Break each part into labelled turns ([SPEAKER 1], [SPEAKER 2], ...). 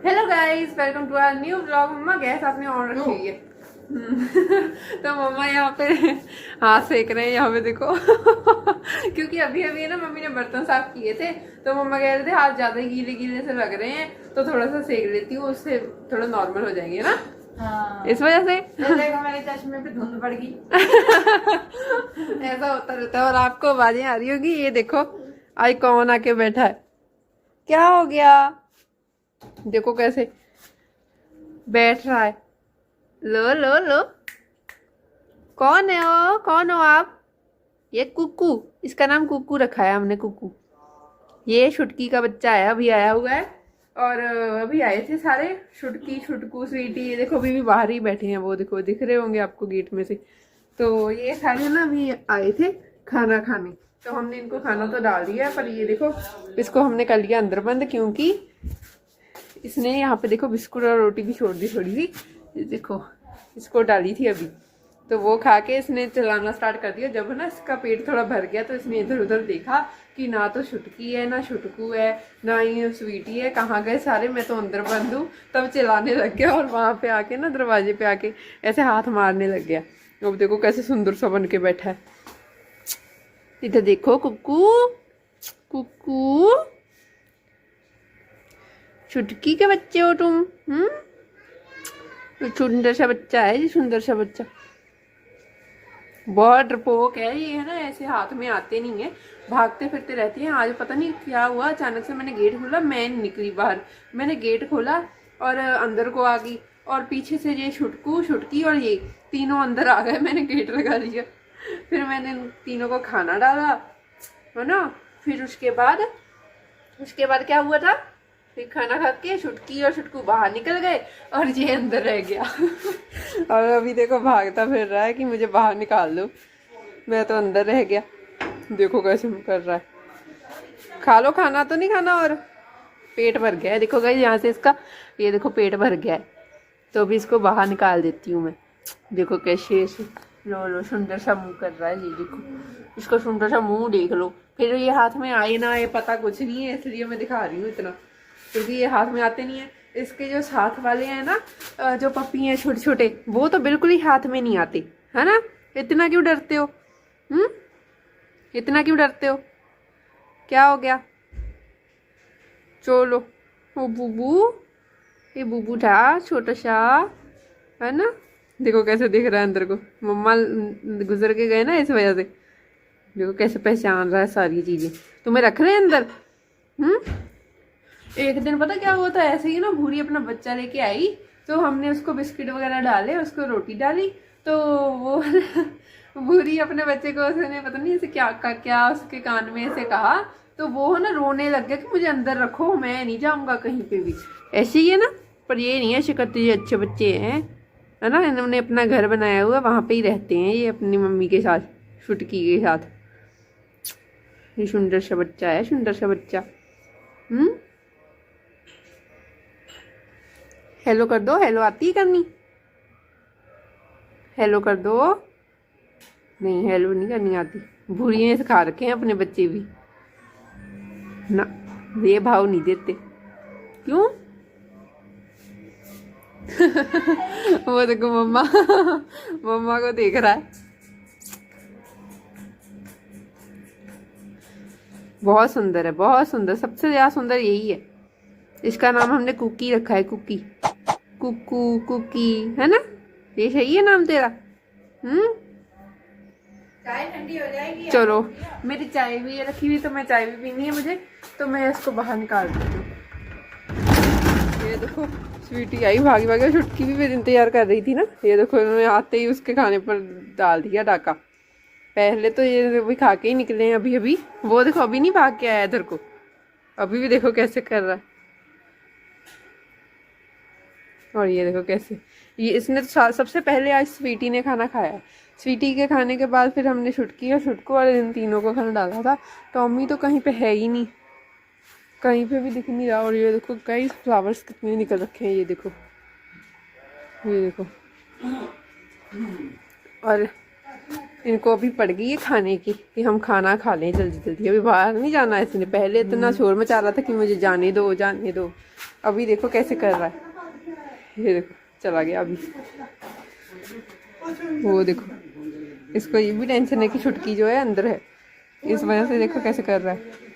[SPEAKER 1] Hello guys, welcome to our new blog. मम्मा gas आपने on रखी हुई है। तो मम्मा यहाँ पे हाथ सेक रहे हैं, यहाँ पे देखो। क्योंकि अभी अभी ना मम्मी ने बर्तन साफ किए थे, तो मम्मा कह रहे थे हाथ ज्यादा गीले गीले से लग रहे हैं, तो थोड़ा सा सेक लेती हूँ, उससे थोड़ा नॉर्मल हो जाएंगे ना।
[SPEAKER 2] हाँ।
[SPEAKER 1] इस वजह से
[SPEAKER 2] देखो मेरे चश्मे पे धुंध पड़ गई।
[SPEAKER 1] ऐसा होता रहता है। और आपको आवाजें आ रही होगी, ये देखो आई कौन आके बैठा है। क्या हो गया? देखो कैसे बैठ रहा है। लो लो लो, कौन है वो? कौन हो आप? ये कुकू, इसका नाम कुकू रखा है हमने, कुकू। ये छुटकी का बच्चा है, अभी आया हुआ है। और अभी आए थे सारे, छुटकी छुटकू स्वीटी, ये देखो अभी भी बाहर ही बैठे हैं। वो देखो दिख रहे होंगे आपको गेट में से। तो ये सारे ना अभी आए थे खाना खाने, तो हमने इनको खाना तो डाल दिया है, पर ये देखो इसको हमने कर लिया अंदर बंद, क्योंकि इसने यहाँ पे देखो बिस्कुट और रोटी भी छोड़ दी थोड़ी सी। ये देखो इसको डाली थी अभी, तो वो खा के इसने चलाना स्टार्ट कर दिया। जब ना इसका पेट थोड़ा भर गया, तो इसने इधर उधर देखा कि ना तो छुटकी है ना छुटकू है ना ही स्वीटी है, कहाँ गए सारे, मैं तो अंदर बंद हूँ। तब चिल्लाने लग गया, और वहां पे आके ना दरवाजे पे आके ऐसे हाथ मारने लग गया। अब देखो कैसे सुंदर सा बन के बैठा है। इधर देखो कुकू, कुकू छुटकी के बच्चे हो तुम। तो सुंदर सा बच्चा है, ये सुंदर सा बच्चा बहुत डरपोक है ये, है ना, ऐसे हाथ में आते नहीं है, भागते फिरते रहते हैं। आज पता नहीं क्या हुआ, अचानक से मैंने गेट खोला, मैं निकली बाहर, मैंने गेट खोला और अंदर को आ गई, और पीछे से ये छुटकू छुटकी और ये तीनों अंदर आ गए। मैंने गेट लगा लिया, फिर मैंने इन तीनों को खाना डाला, है ना। फिर उसके बाद क्या हुआ था, फिर खाना खा के छुटकी और छुटकू बाहर निकल गए, और ये अंदर रह गया। और अभी देखो भागता फिर रहा है कि मुझे बाहर निकाल दो, मैं तो अंदर रह गया। देखो कैसे कर रहा है। खा लो खाना, तो नहीं खाना, और पेट भर गया है। देखो गाइस यहाँ से इसका, ये देखो पेट भर गया है, तो अभी इसको बाहर निकाल देती हूँ मैं। देखो कैसे लो लो सुंदर सा मुंह कर रहा है, ये देखो इसका सुंदर सा मुंह देख लो। फिर ये हाथ में आए ना आए पता कुछ नहीं है, इसलिए मैं दिखा रही हूँ इतना, क्योंकि ये हाथ में आते नहीं है। इसके जो साथ वाले हैं ना, जो पप्पी हैं छोटे छोटे, वो तो बिल्कुल ही हाथ में नहीं आते, है ना। इतना क्यों डरते हो? इतना क्यों डरते हो? क्या हो गया? चलो, वो बूबू, ये बूबू था छोटा सा, है ना। देखो कैसे दिख रहा है अंदर को, मम्मा गुजर के गए ना, इस वजह से। देखो कैसे पहचान रहा है सारी चीजें। तुम्हें रख रहे हैं अंदर। एक दिन पता क्या हुआ था, ऐसे ही ना भूरी अपना बच्चा लेके आई, तो हमने उसको बिस्किट वगैरह डाले, उसको रोटी डाली, तो वो भूरी अपने बच्चे को, उसने पता नहीं ऐसे क्या उसके कान में ऐसे कहा, तो वो है ना रोने लग गया कि मुझे अंदर रखो, मैं नहीं जाऊंगा कहीं पे भी। ऐसे ही है ना, पर ये नहीं ऐसे करते, ये अच्छे बच्चे हैं, है ना। इन्होंने अपना घर बनाया हुआ, वहां पे ही रहते हैं ये अपनी मम्मी के साथ, छुटकी के साथ। ये सुंदर सा बच्चा है, सुंदर सा बच्चा। हेलो कर दो, हेलो आती है करनी? हेलो कर दो। नहीं, हेलो नहीं करनी आती। भूरी ने सिखा रखे हैं अपने बच्चे भी ना, ये भाव नहीं देते। क्यों? वो देखो मम्मा, मम्मा को देख रहा है। बहुत सुंदर है, बहुत सुंदर, सबसे ज्यादा सुंदर यही है। इसका नाम हमने कुकी रखा है, कुकी, कुकू, कुकी, है ना। ये सही है नाम तेरा?
[SPEAKER 2] चाय ठंडी हो जाएगी।
[SPEAKER 1] चलो, मेरी चाय भी है रखी हुई, तो मैं चाय भी पीनी है मुझे, तो मैं इसको बाहर निकाल देती हूँ। ये देखो स्वीटी आई भागी भागी, छुटकी भी मेरी इंतजार कर रही थी ना। ये देखो इन्होंने आते ही उसके खाने पर डाल दिया डाका। पहले तो ये भी खा के ही निकले हैं अभी अभी। वो देखो अभी नहीं भाग के आया इधर को, अभी भी देखो कैसे कर रहा है। और ये देखो कैसे, ये इसने तो सबसे पहले आज स्वीटी ने खाना खाया। स्वीटी के खाने के बाद फिर हमने छुटकी और छुटकू और इन तीनों को खाना डाला था। टॉमी तो कहीं पे है ही नहीं, कहीं पे भी दिख नहीं रहा। और ये देखो कई फ्लावर्स कितने निकल रखे हैं, ये देखो, ये देखो। और इनको अभी पड़ गई है खाने की कि हम खाना खा लें जल्दी जल्दी। अभी बाहर नहीं जाना है इसने, पहले इतना शोर मचा रहा था कि मुझे जाने दो जाने दो। अभी देखो कैसे कर रहा है, ये देखो चला गया अभी। वो देखो इसको ये भी टेंशन है कि छुटकी जो है अंदर है, इस वजह से देखो कैसे कर रहा है।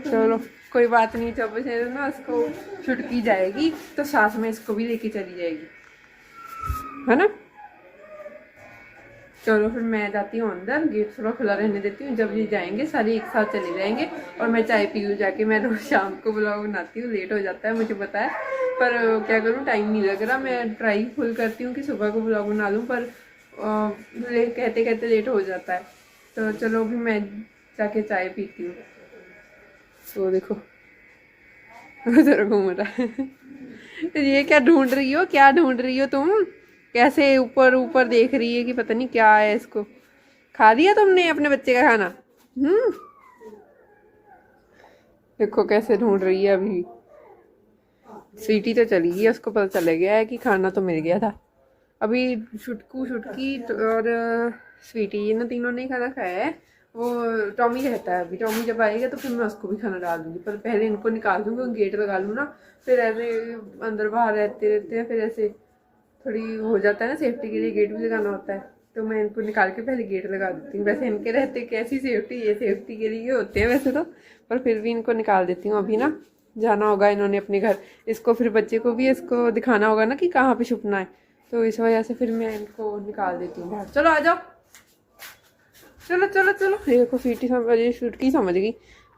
[SPEAKER 1] चलो कोई बात नहीं, जब से ना इसको छुटकी जाएगी तो साथ में इसको भी लेके चली जाएगी, है ना। चलो फिर मैं जाती हूँ अंदर, गेट थोड़ा खुला रहने देती हूँ, जब ये जाएंगे सारे एक साथ चले जाएंगे और मैं चाय पी लूँ जाके। मैं रोज शाम को ब्लॉग बनाती हूँ, लेट हो जाता है मुझे पता है, पर क्या करूँ टाइम नहीं लग रहा। मैं ट्राई फुल करती हूँ कि सुबह को ब्लॉग बना लूँ, पर कहते कहते लेट हो जाता है। तो चलो अभी मैं जाके चाय पीती हूँ। तो देखो उधर घूम रहा है। ये क्या ढूंढ रही हो, क्या ढूंढ रही हो तुम? कैसे ऊपर ऊपर देख रही है कि पता नहीं क्या है इसको। खा लिया तुमने अपने बच्चे का खाना? देखो कैसे ढूंढ रही है अभी। स्वीटी तो चली गई, उसको पता चल गया है कि खाना तो मिल गया था। अभी छुटकू छुटकी और स्वीटी ये ना तीनों ने खाना खाया है। वो टॉमी रहता है, अभी टॉमी जब आएगा तो फिर मैं उसको भी खाना डाल दूंगी, पर पहले इनको निकाल दूंगी, गेट लगा लूँ ना, फिर ऐसे अंदर बाहर रहते रहते हैं, फिर ऐसे थोड़ी हो जाता है ना, सेफ्टी के लिए गेट भी लगाना होता है। तो मैं इनको निकाल के पहले गेट लगा देती हूँ। वैसे इनके रहते कैसी सेफ्टी, ये सेफ्टी के लिए होते हैं वैसे तो, पर फिर भी इनको निकाल देती हूँ। अभी ना जाना होगा इन्होंने अपने घर, इसको फिर बच्चे को भी इसको दिखाना होगा ना कि कहाँ पे छुपना है, तो इस वजह से फिर मैं इनको निकाल देती हूँ बाहर। चलो आ जाओ, चलो चलो चलो। ये देखो स्वीटी समझ, ये छुटकी समझ गई,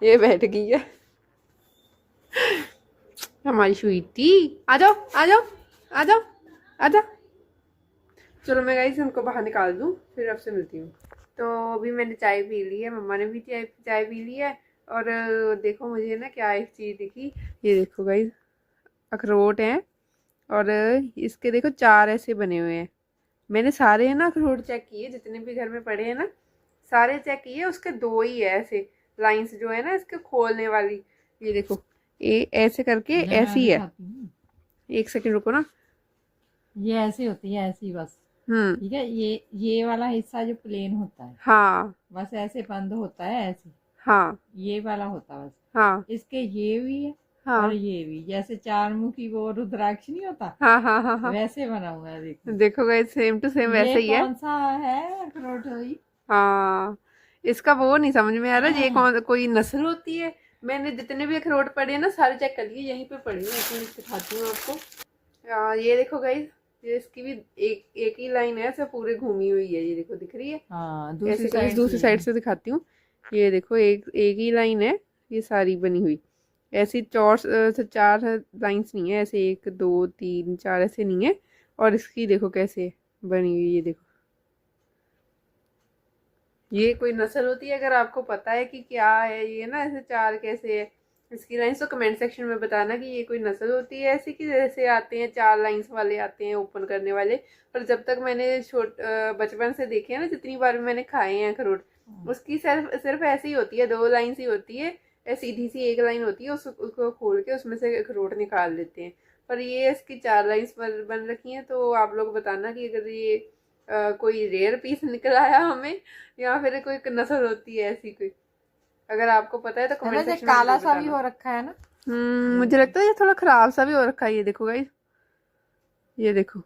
[SPEAKER 1] ये बैठ गई है हमारी स्वीटी। आ जाओ आ जाओ आ जाओ आ जाओ। चलो मैं गाइस इनको बाहर निकाल दूँ, फिर आपसे मिलती हूँ। तो अभी मैंने चाय पी ली है, मम्मा ने भी चाय पी ली है। और देखो मुझे ना क्या एक चीज़ दिखी, ये देखो गाइस अखरोट हैं, और इसके देखो 4 ऐसे बने हुए हैं। मैंने सारे ना अखरोट चेक किए, जितने भी घर में पड़े हैं ना सारे चेक किए, उसके 2 ही है ऐसे लाइंस जो है ना इसके खोलने वाली। ये देखो ये ऐसे करके ऐसी है। एक सेकंड रुको ना,
[SPEAKER 2] ये ऐसी होती है, ऐसी बस। ठीक है, ये वाला हिस्सा जो प्लेन होता है,
[SPEAKER 1] हाँ
[SPEAKER 2] बस ऐसे बंद होता है ऐसे।
[SPEAKER 1] हाँ
[SPEAKER 2] ये वाला होता है बस।
[SPEAKER 1] हाँ
[SPEAKER 2] इसके ये भी है
[SPEAKER 1] हाँ
[SPEAKER 2] और ये भी, जैसे 4 मुखी वो रुद्राक्ष नहीं होता,
[SPEAKER 1] हाँ हाँ हाँ हाँ।
[SPEAKER 2] वैसे बना हुआ है। देखो
[SPEAKER 1] देखो गाइस सेम टू सेम वैसे ही
[SPEAKER 2] ये
[SPEAKER 1] है।
[SPEAKER 2] कौन सा है अखरोट हुई?
[SPEAKER 1] हाँ इसका वो नहीं समझ में आ रहा ये कौन कोई नस्ल होती है। मैंने जितने भी अखरोट पड़े हैं ना सारे चेक कर लिए, यहीं पे पड़े हैं, मैं दिखाती हूँ आपको। ये देखो गाइस, ये इसकी भी एक ही लाइन है, ऐसे पूरे घूमी हुई है, ये देखो दिख रही है।
[SPEAKER 2] हाँ,
[SPEAKER 1] दूसरी साइड से दिखाती हूँ। ये देखो एक ही लाइन है, ये सारी बनी हुई ऐसी 4 लाइंस नहीं है, ऐसे 1 2 3 4 ऐसे नहीं है। और इसकी देखो कैसे बनी हुई, ये देखो ये कोई नस्ल होती है? अगर आपको पता है कि क्या है ये ना ऐसे 4 कैसे है इसकी लाइंस, तो कमेंट सेक्शन में बताना कि ये कोई नस्ल होती है ऐसी कि जैसे आते हैं 4 लाइंस वाले आते हैं ओपन करने वाले। पर जब तक मैंने बचपन से देखे हैं ना, जितनी बार भी मैंने खाए हैं अखरोट, उसकी सिर्फ ऐसी ही होती है, 2 लाइन्स ही होती है, सीधी सी एक लाइन होती है, उसको खोल के उसमें से अखरोट निकाल देते हैं। पर ये इसकी 4 लाइंस बन रखी हैं। तो आप लोग बताना कि अगर ये कोई रेयर पीस निकल आया हमें, या फिर कोई नस्ल होती है ऐसी कोई, अगर आपको पता है तो कमेंट सेक्शन में
[SPEAKER 2] काला सा
[SPEAKER 1] बताना।
[SPEAKER 2] भी हो रखा है ना।
[SPEAKER 1] मुझे लगता है ये थोड़ा खराब सा भी हो रखा है। ये देखो गाइस, ये देखो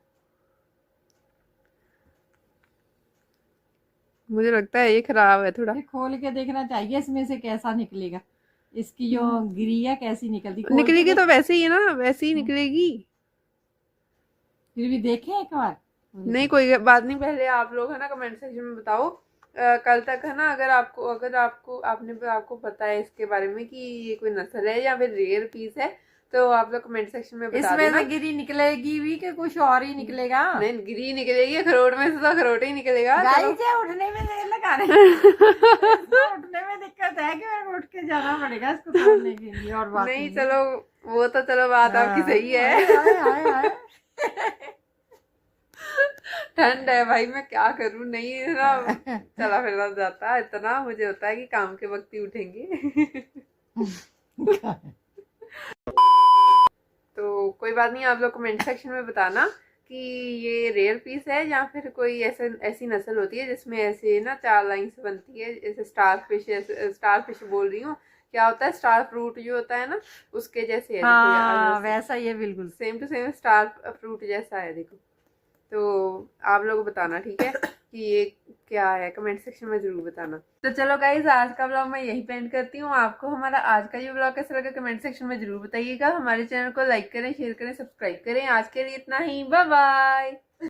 [SPEAKER 1] मुझे लगता है ये खराब है थोड़ा।
[SPEAKER 2] खोल के देखना चाहिए इसमें से कैसा निकलेगा, इसकी जो गिरी है कैसी निकलती।
[SPEAKER 1] निकलेगी तो वैसे ही है ना, वैसे ही निकलेगी।
[SPEAKER 2] फिर भी देखें एक बार।
[SPEAKER 1] नहीं कोई बात नहीं, पहले आप लोग है ना कमेंट सेक्शन में बताओ कल तक है ना, अगर आपको पता है इसके बारे में कि ये कोई नस्ल है या फिर रेयर पीस है, तो आप लोग कमेंट सेक्शन में बता देना।
[SPEAKER 2] इसमें से गिरी निकलेगी भी कि कुछ और ही निकलेगा?
[SPEAKER 1] नहीं गिरी निकलेगी, अखरोट में से तो अखरोट ही निकलेगा।
[SPEAKER 2] उठने में देर लगाने उठने में दिक्कत है कि मेरे को उठ के जाना पड़ेगा इसको तोड़ने के लिए। और बात
[SPEAKER 1] नहीं चलो वो तो चलो बात आपकी सही है। ठंड है भाई, मैं क्या करूं, नहीं है ना चला फिर जाता है, इतना मुझे होता है कि काम के वक्त ही उठेंगे। तो कोई बात नहीं, आप लोग कमेंट सेक्शन में बताना कि ये रेयर पीस है या फिर कोई ऐसी नस्ल होती है जिसमें ऐसे ना 4 लाइंस बनती है, जैसे स्टार फिश बोल रही हूँ। क्या होता है, स्टार फ्रूट जो होता है ना, उसके जैसे है। देखो यार,
[SPEAKER 2] हाँ वैसा ये बिल्कुल
[SPEAKER 1] same to same star fruit जैसा है। देखो, तो आप लोग बताना, ठीक है, कि ये क्या है, कमेंट सेक्शन में जरूर बताना। तो चलो गाइज, आज का ब्लॉग मैं यही पेंड करती हूँ। आपको हमारा आज का ये ब्लॉग कैसा लगा कमेंट सेक्शन में जरूर बताइएगा। हमारे चैनल को लाइक करें, शेयर करें, सब्सक्राइब करें। आज के लिए इतना ही, बाय बाय।